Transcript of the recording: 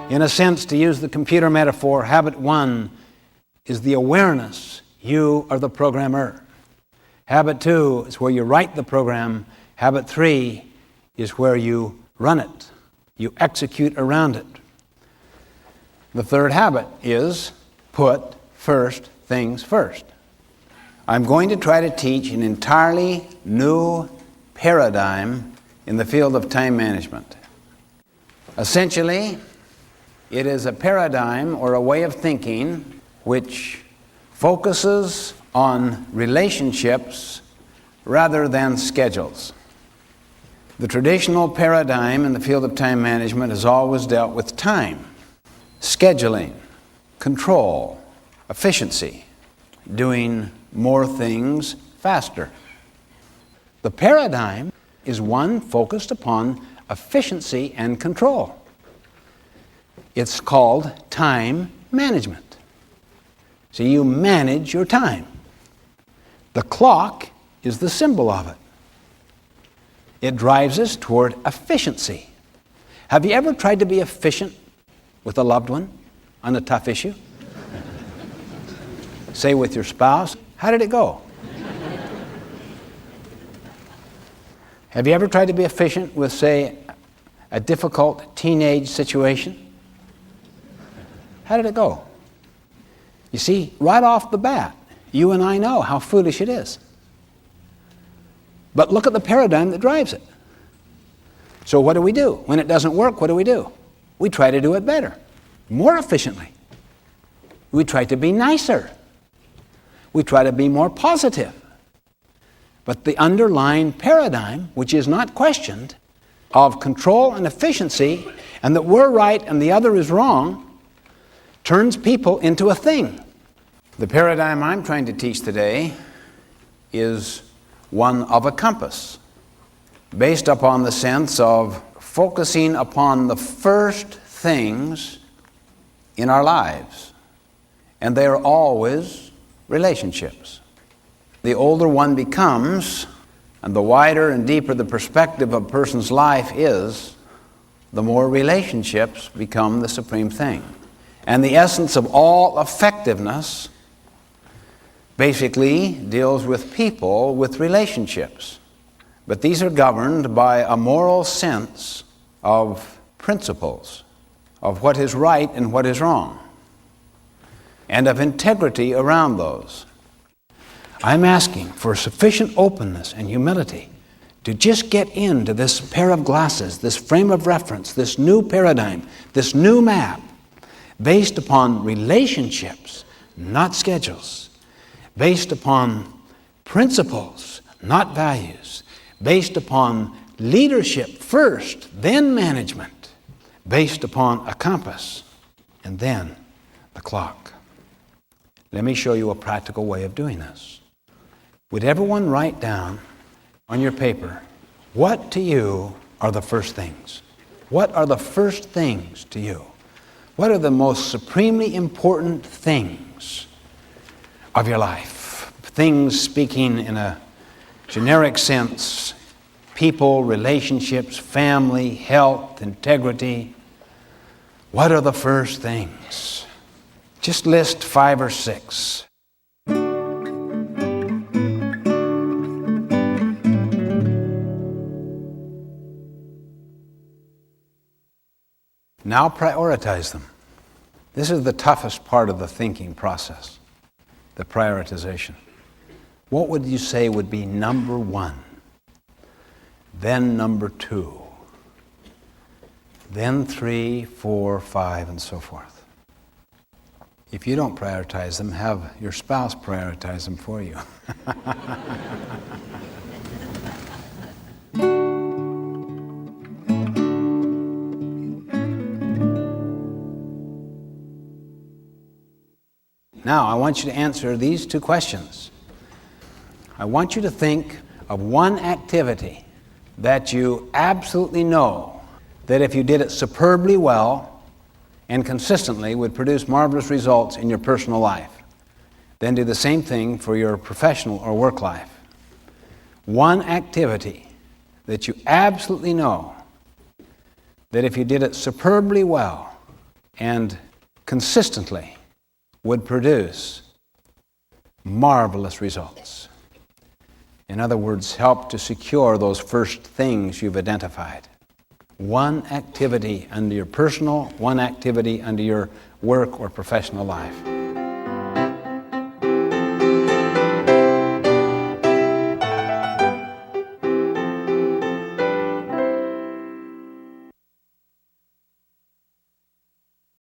In a sense, to use the computer metaphor, habit 1 is the awareness you are the programmer. Habit 2 is where you write the program. Habit 3 is where you run it. You execute around it. The third habit is put first things first. I'm going to try to teach an entirely new paradigm in the field of time management. Essentially, it is a paradigm or a way of thinking which focuses on relationships rather than schedules. The traditional paradigm in the field of time management has always dealt with time, scheduling, control, efficiency, doing more things faster. The paradigm is one focused upon efficiency and control. It's called time management. So you manage your time. The clock is the symbol of it. It drives us toward efficiency. Have you ever tried to be efficient with a loved one on a tough issue? Say with your spouse, how did it go? Have you ever tried to be efficient with, say, a difficult teenage situation? How did it go? You see, right off the bat, you and I know how foolish it is. But look at the paradigm that drives it. So what do? When it doesn't work, what do? We try to do it better, more efficiently. We try to be nicer. We try to be more positive. But the underlying paradigm, which is not questioned, of control and efficiency, and that we're right and the other is wrong, turns people into a thing. The paradigm I'm trying to teach today is one of a compass, based upon the sense of focusing upon the first things in our lives. And they are always relationships. The older one becomes, and the wider and deeper the perspective of a person's life is, the more relationships become the supreme thing. And the essence of all effectiveness basically deals with people, with relationships. But these are governed by a moral sense of principles, of what is right and what is wrong, and of integrity around those. I'm asking for sufficient openness and humility to just get into this pair of glasses, this frame of reference, this new paradigm, this new map, based upon relationships, not schedules, based upon principles, not values, based upon leadership first, then management, based upon a compass, and then the clock. Let me show you a practical way of doing this. Would everyone write down on your paper, what to you are the first things? What are the first things to you? What are the most supremely important things of your life? Things speaking in a generic sense, people, relationships, family, health, integrity. What are the first things? Just list 5 or 6. Now prioritize them. This is the toughest part of the thinking process, the prioritization. What would you say would be number 1? Then number 2. Then 3, 4, 5, and so forth. If you don't prioritize them, have your spouse prioritize them for you. Now, I want you to answer these 2 questions. I want you to think of one activity that you absolutely know that if you did it superbly well and consistently would produce marvelous results in your personal life. Then do the same thing for your professional or work life. One activity that you absolutely know that if you did it superbly well and consistently would produce marvelous results. In other words, help to secure those first things you've identified. One activity under your personal, one activity under your work or professional life.